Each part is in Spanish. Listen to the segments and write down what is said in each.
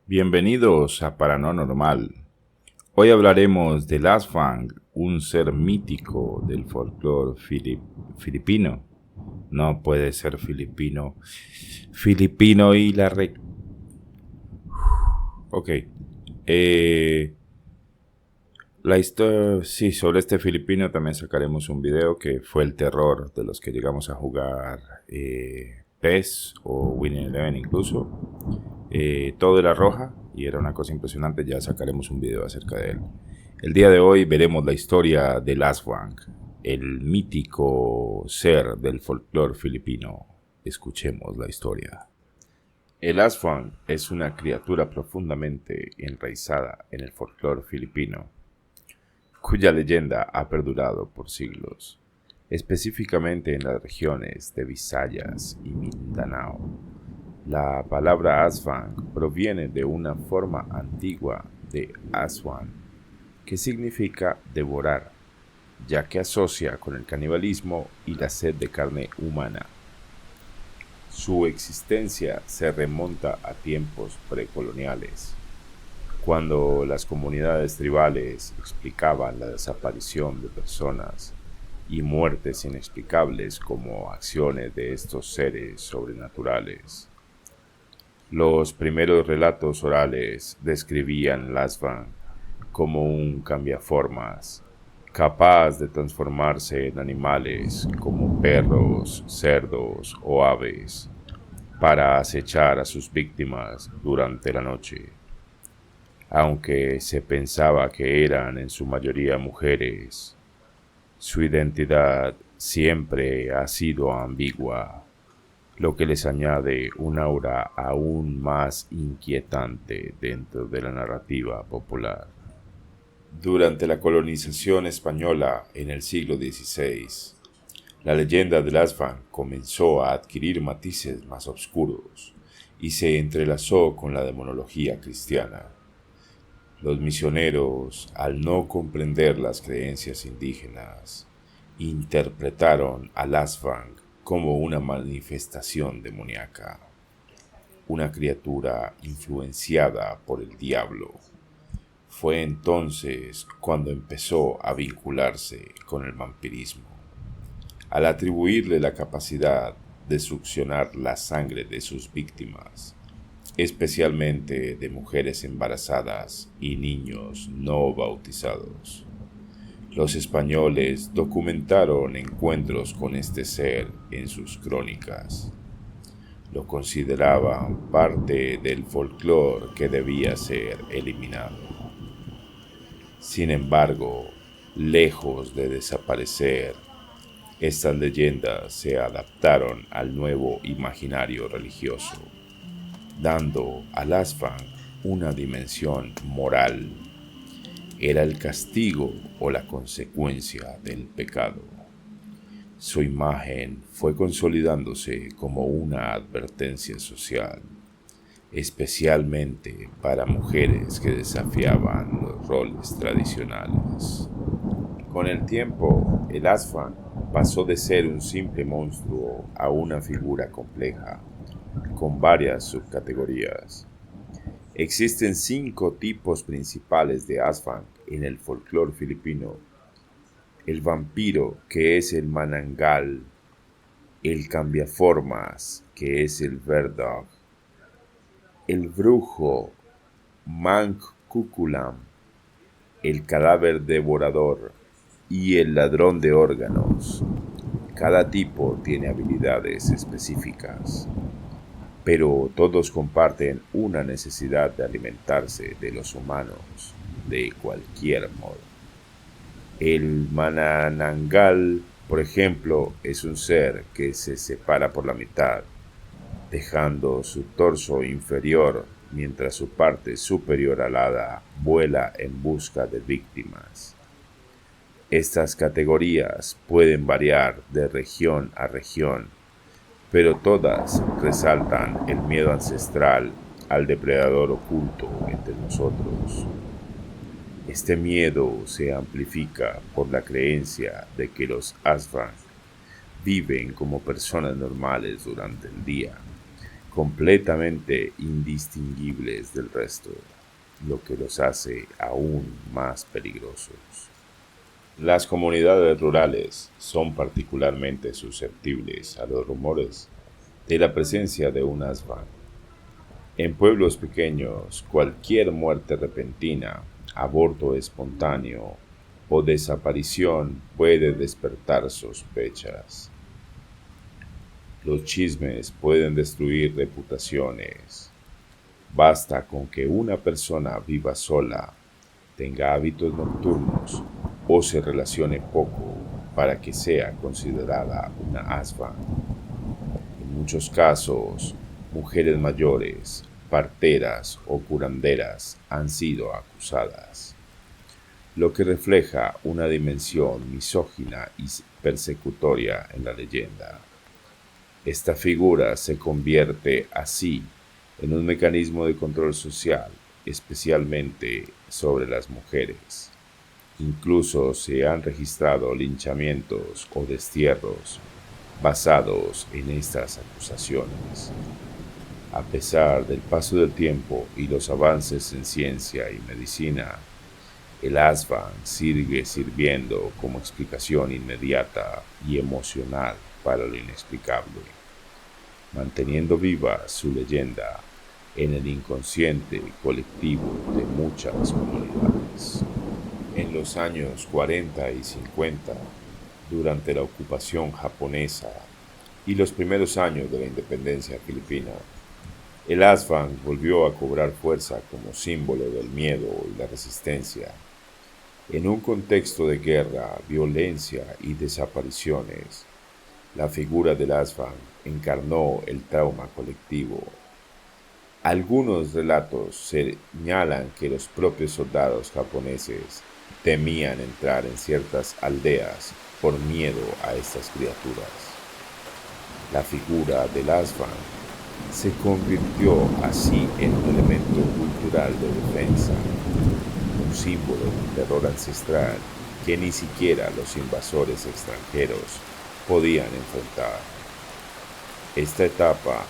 Bienvenidos a Paranormal. Hoy hablaremos del Aswang, un ser mítico del folclore filipino. No puede ser filipino. Filipino y la re... Ok. La historia... Sí, sobre este filipino también sacaremos un video que fue el terror de los que llegamos a jugar PES o Winning Eleven incluso. Todo era roja y era una cosa impresionante, ya sacaremos un video acerca de él. El día de hoy veremos la historia del Aswang, el mítico ser del folclore filipino. Escuchemos la historia. El Aswang es una criatura profundamente enraizada en el folclore filipino, cuya leyenda ha perdurado por siglos, específicamente en las regiones de Visayas y Mindanao. La palabra Aswang proviene de una forma antigua de Aswan, que significa devorar, ya que asocia con el canibalismo y la sed de carne humana. Su existencia se remonta a tiempos precoloniales, cuando las comunidades tribales explicaban la desaparición de personas y muertes inexplicables como acciones de estos seres sobrenaturales. Los primeros relatos orales describían al Aswang como un cambiaformas, capaz de transformarse en animales como perros, cerdos o aves, para acechar a sus víctimas durante la noche. Aunque se pensaba que eran en su mayoría mujeres, su identidad siempre ha sido ambigua, lo que les añade un aura aún más inquietante dentro de la narrativa popular. Durante la colonización española en el siglo XVI, la leyenda del Aswang comenzó a adquirir matices más oscuros y se entrelazó con la demonología cristiana. Los misioneros, al no comprender las creencias indígenas, interpretaron al Aswang como una manifestación demoníaca, una criatura influenciada por el diablo. Fue entonces cuando empezó a vincularse con el vampirismo, al atribuirle la capacidad de succionar la sangre de sus víctimas, especialmente de mujeres embarazadas y niños no bautizados. Los españoles documentaron encuentros con este ser en sus crónicas. Lo consideraban parte del folclore que debía ser eliminado. Sin embargo, lejos de desaparecer, estas leyendas se adaptaron al nuevo imaginario religioso, dando al Aswang una dimensión moral. Era el castigo o la consecuencia del pecado. Su imagen fue consolidándose como una advertencia social, especialmente para mujeres que desafiaban los roles tradicionales. Con el tiempo, el Aswang pasó de ser un simple monstruo a una figura compleja, con varias subcategorías. Existen 5 tipos principales de Aswang en el folclore filipino: el vampiro, que es el manananggal; el cambiaformas, que es el verdog; el brujo, mangkukulam; el cadáver devorador y el ladrón de órganos. Cada tipo tiene habilidades específicas, pero todos comparten una necesidad de alimentarse de los humanos de cualquier modo. El manananggal, por ejemplo, es un ser que se separa por la mitad, dejando su torso inferior mientras su parte superior alada vuela en busca de víctimas. Estas categorías pueden variar de región a región, pero todas resaltan el miedo ancestral al depredador oculto entre nosotros. Este miedo se amplifica por la creencia de que los Aswang viven como personas normales durante el día, completamente indistinguibles del resto, lo que los hace aún más peligrosos. Las comunidades rurales son particularmente susceptibles a los rumores de la presencia de un Asvan. En pueblos pequeños, cualquier muerte repentina, aborto espontáneo o desaparición puede despertar sospechas. Los chismes pueden destruir reputaciones. Basta con que una persona viva sola, tenga hábitos nocturnos o se relacione poco para que sea considerada una Asvan. En muchos casos, mujeres mayores, parteras o curanderas han sido acusadas, lo que refleja una dimensión misógina y persecutoria en la leyenda. Esta figura se convierte así en un mecanismo de control social, especialmente sobre las mujeres. Incluso se han registrado linchamientos o destierros basados en estas acusaciones. A pesar del paso del tiempo y los avances en ciencia y medicina, el Asvan sigue sirviendo como explicación inmediata y emocional para lo inexplicable, manteniendo viva su leyenda en el inconsciente colectivo de muchas comunidades. En los años 40 y 50, durante la ocupación japonesa y los primeros años de la independencia filipina, el Asvan volvió a cobrar fuerza como símbolo del miedo y la resistencia. En un contexto de guerra, violencia y desapariciones, la figura del Asvan encarnó el trauma colectivo. Algunos relatos señalan que los propios soldados japoneses temían entrar en ciertas aldeas por miedo a estas criaturas. La figura del Asvan se convirtió así en un elemento cultural de defensa, un símbolo de terror ancestral que ni siquiera los invasores extranjeros podían enfrentar. Esta etapa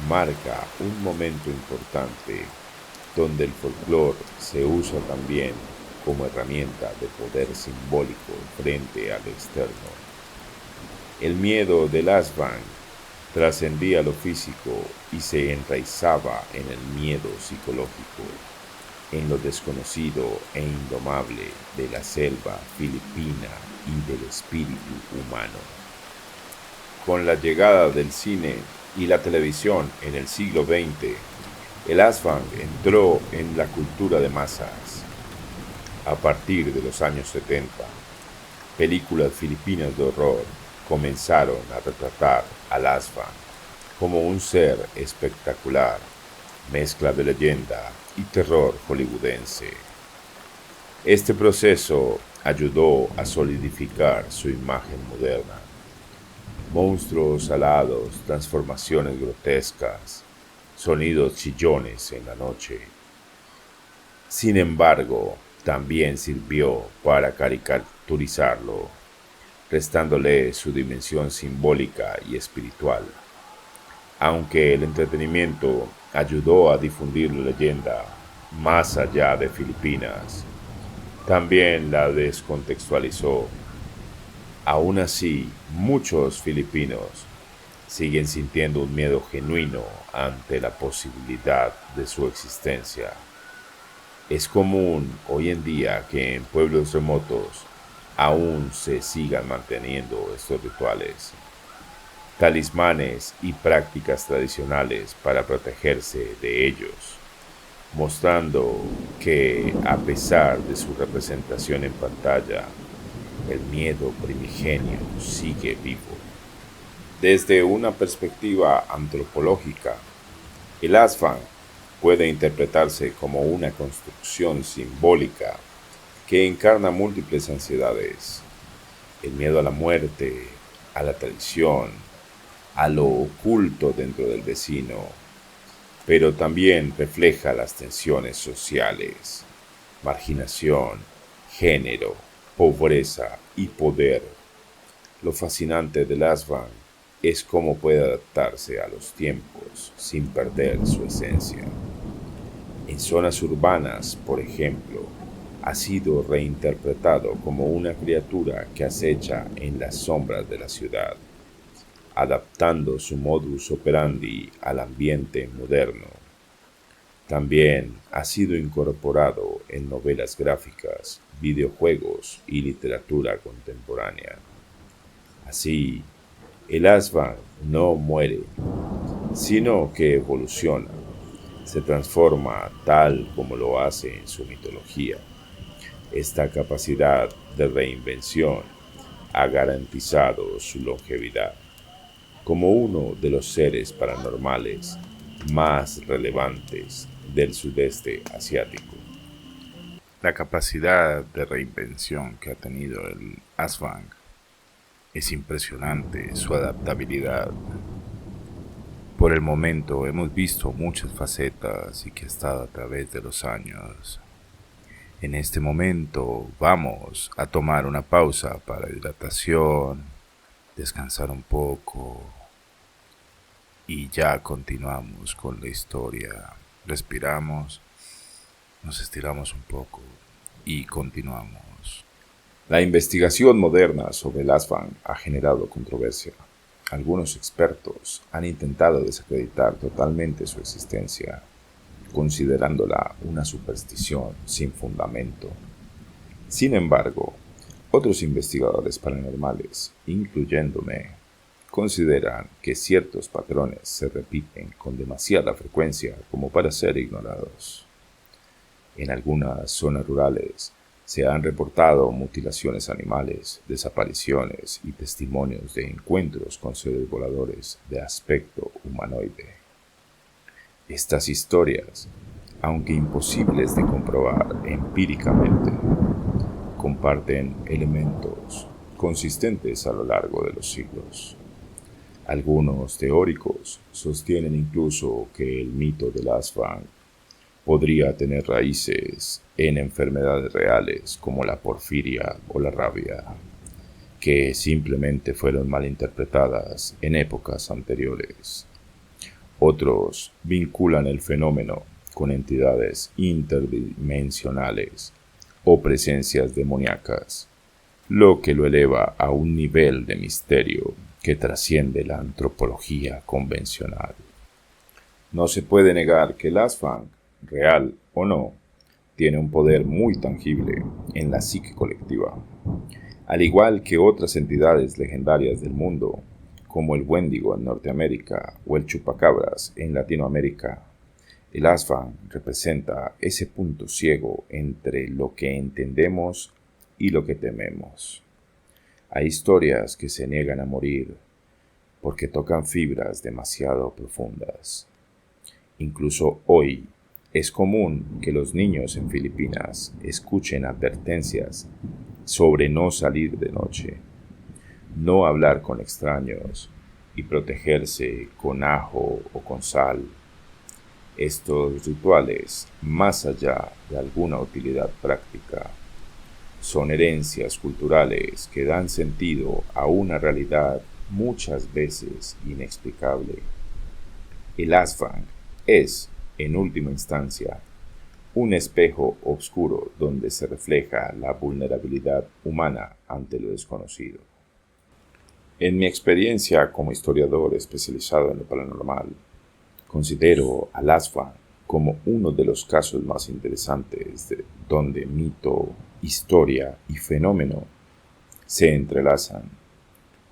marca un momento importante donde el folclore se usa también como herramienta de poder simbólico frente al externo. El miedo del Asvan trascendía lo físico y se enraizaba en el miedo psicológico, en lo desconocido e indomable de la selva filipina y del espíritu humano. Con la llegada del cine y la televisión en el siglo XX, el Asvan entró en la cultura de masas. A partir de los años 70, películas filipinas de horror comenzaron a retratar al Asvan como un ser espectacular, mezcla de leyenda y terror hollywoodense. Este proceso ayudó a solidificar su imagen moderna. Monstruos alados, transformaciones grotescas, sonidos chillones en la noche. Sin embargo, también sirvió para caricaturizarlo, restándole su dimensión simbólica y espiritual. Aunque el entretenimiento ayudó a difundir la leyenda más allá de Filipinas, también la descontextualizó. Aún así, muchos filipinos siguen sintiendo un miedo genuino ante la posibilidad de su existencia. Es común hoy en día que en pueblos remotos aún se sigan manteniendo estos rituales, talismanes y prácticas tradicionales para protegerse de ellos, mostrando que, a pesar de su representación en pantalla, el miedo primigenio sigue vivo. Desde una perspectiva antropológica, el Asvan puede interpretarse como una construcción simbólica que encarna múltiples ansiedades: el miedo a la muerte, a la traición, a lo oculto dentro del vecino, pero también refleja las tensiones sociales, marginación, género, pobreza y poder. Lo fascinante del Asvan es cómo puede adaptarse a los tiempos sin perder su esencia. En zonas urbanas, por ejemplo, ha sido reinterpretado como una criatura que acecha en las sombras de la ciudad, adaptando su modus operandi al ambiente moderno. También ha sido incorporado en novelas gráficas, videojuegos y literatura contemporánea. Así, el Asvan no muere, sino que evoluciona, se transforma tal como lo hace en su mitología. Esta capacidad de reinvención ha garantizado su longevidad como uno de los seres paranormales más relevantes del sudeste asiático. La capacidad de reinvención que ha tenido el Asvan es impresionante, su adaptabilidad. Por el momento hemos visto muchas facetas y que ha estado a través de los años. En este momento vamos a tomar una pausa para hidratación, descansar un poco y ya continuamos con la historia. Respiramos, nos estiramos un poco y continuamos. La investigación moderna sobre el Asvan ha generado controversia. Algunos expertos han intentado desacreditar totalmente su existencia, considerándola una superstición sin fundamento. Sin embargo, otros investigadores paranormales, incluyéndome, consideran que ciertos patrones se repiten con demasiada frecuencia como para ser ignorados. En algunas zonas rurales se han reportado mutilaciones animales, desapariciones y testimonios de encuentros con seres voladores de aspecto humanoide. Estas historias, aunque imposibles de comprobar empíricamente, comparten elementos consistentes a lo largo de los siglos. Algunos teóricos sostienen incluso que el mito del Asvan podría tener raíces en enfermedades reales como la porfiria o la rabia, que simplemente fueron malinterpretadas en épocas anteriores. Otros vinculan el fenómeno con entidades interdimensionales o presencias demoníacas, lo que lo eleva a un nivel de misterio que trasciende la antropología convencional. No se puede negar que el Asvan, real o no, tiene un poder muy tangible en la psique colectiva. Al igual que otras entidades legendarias del mundo, como el Wendigo en Norteamérica o el Chupacabras en Latinoamérica, el Asvan representa ese punto ciego entre lo que entendemos y lo que tememos. Hay historias que se niegan a morir porque tocan fibras demasiado profundas. Incluso hoy es común que los niños en Filipinas escuchen advertencias sobre no salir de noche, no hablar con extraños y protegerse con ajo o con sal. Estos rituales, más allá de alguna utilidad práctica, son herencias culturales que dan sentido a una realidad muchas veces inexplicable. El Asvan es, en última instancia, un espejo oscuro donde se refleja la vulnerabilidad humana ante lo desconocido. En mi experiencia como historiador especializado en lo paranormal, considero al Asvan como uno de los casos más interesantes donde mito, historia y fenómeno se entrelazan.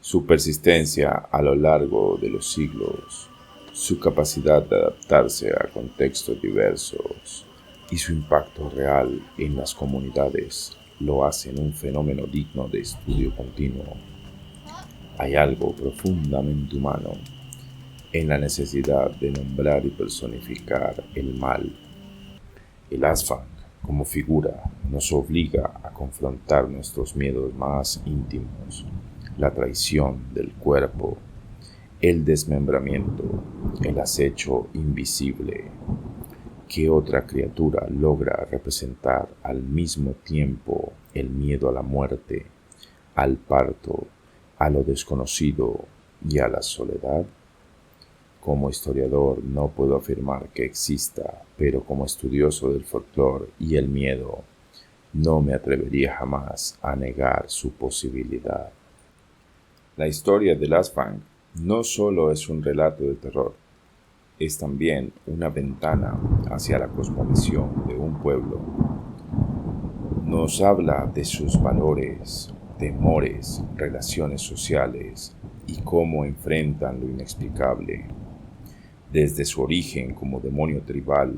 Su persistencia a lo largo de los siglos, su capacidad de adaptarse a contextos diversos y su impacto real en las comunidades lo hacen un fenómeno digno de estudio continuo. Hay algo profundamente humano en la necesidad de nombrar y personificar el mal. El Asvan, como figura, nos obliga a confrontar nuestros miedos más íntimos, la traición del cuerpo, el desmembramiento, el acecho invisible. ¿Qué otra criatura logra representar al mismo tiempo el miedo a la muerte, al parto, a lo desconocido y a la soledad? Como historiador no puedo afirmar que exista, pero como estudioso del folclore y el miedo, no me atrevería jamás a negar su posibilidad. La historia de Last Fang no solo es un relato de terror, es también una ventana hacia la cosmovisión de un pueblo. Nos habla de sus valores, temores, relaciones sociales y cómo enfrentan lo inexplicable, desde su origen como demonio tribal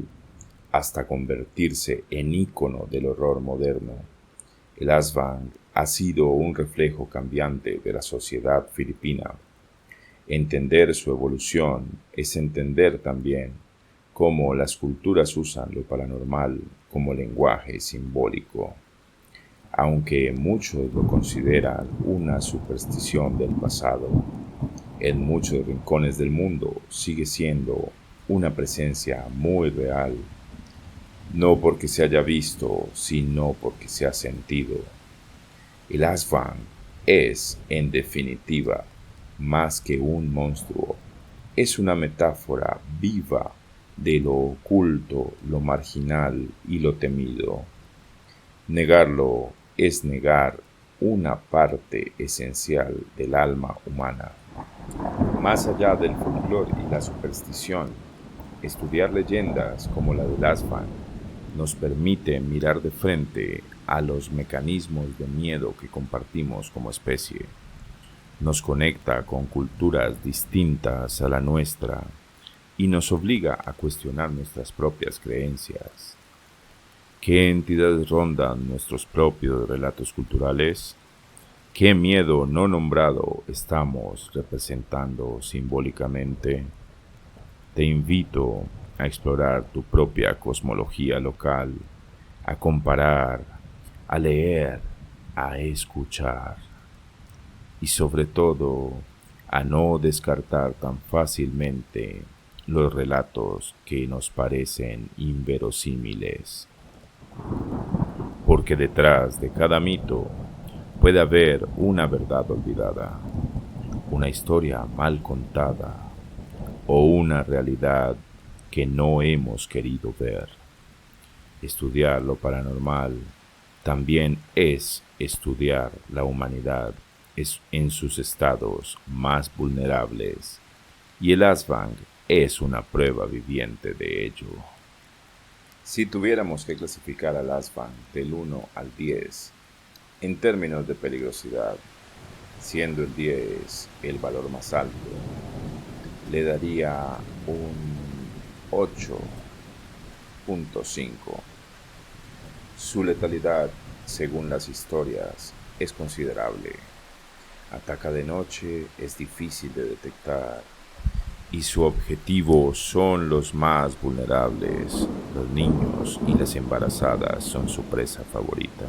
hasta convertirse en ícono del horror moderno. El Aswang ha sido un reflejo cambiante de la sociedad filipina. Entender su evolución es entender también cómo las culturas usan lo paranormal como lenguaje simbólico. Aunque muchos lo consideran una superstición del pasado, en muchos rincones del mundo sigue siendo una presencia muy real, no porque se haya visto, sino porque se ha sentido. El Aswang es, en definitiva, más que un monstruo, es una metáfora viva de lo oculto, lo marginal y lo temido. Negarlo es negar una parte esencial del alma humana. Más allá del folclore y la superstición, estudiar leyendas como la del Aswang nos permite mirar de frente a los mecanismos de miedo que compartimos como especie. Nos conecta con culturas distintas a la nuestra y nos obliga a cuestionar nuestras propias creencias. ¿Qué entidades rondan nuestros propios relatos culturales? ¿Qué miedo no nombrado estamos representando simbólicamente? Te invito a explorar tu propia cosmología local, a comparar, a leer, a escuchar y sobre todo a no descartar tan fácilmente los relatos que nos parecen inverosímiles. Porque detrás de cada mito puede haber una verdad olvidada, una historia mal contada o una realidad que no hemos querido ver. Estudiar lo paranormal también es estudiar la humanidad en sus estados más vulnerables, y el Aswang es una prueba viviente de ello. Si tuviéramos que clasificar al Aswang del 1 al 10, en términos de peligrosidad, siendo el 10 el valor más alto, le daría un 8.5. Su letalidad, según las historias, es considerable. Ataca de noche, es difícil de detectar y su objetivo son los más vulnerables. Los niños y las embarazadas son su presa favorita.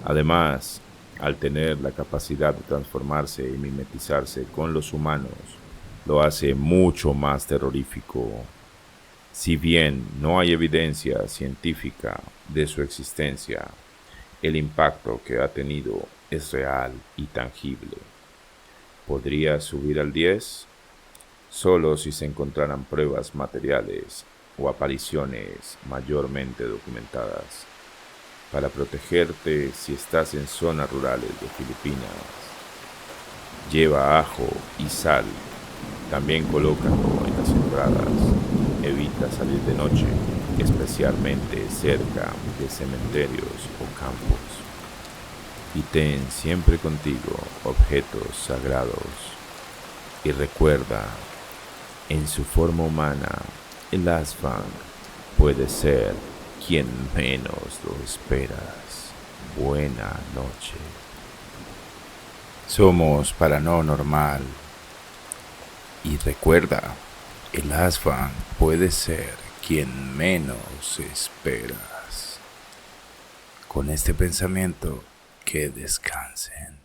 Además, al tener la capacidad de transformarse y mimetizarse con los humanos, lo hace mucho más terrorífico. Si bien no hay evidencia científica de su existencia, el impacto que ha tenido es real y tangible. ¿Podría subir al 10? Solo si se encontraran pruebas materiales o apariciones mayormente documentadas. Para protegerte si estás en zonas rurales de Filipinas, lleva ajo y sal. También colócalo en las entradas. Evita salir de noche, especialmente cerca de cementerios o campos. Y ten siempre contigo objetos sagrados. Y recuerda, en su forma humana, el Aswang puede ser quien menos lo esperas. Buena noche. Somos Paranormal. Y recuerda, el Aswang puede ser quien menos esperas. Con este pensamiento, que descansen.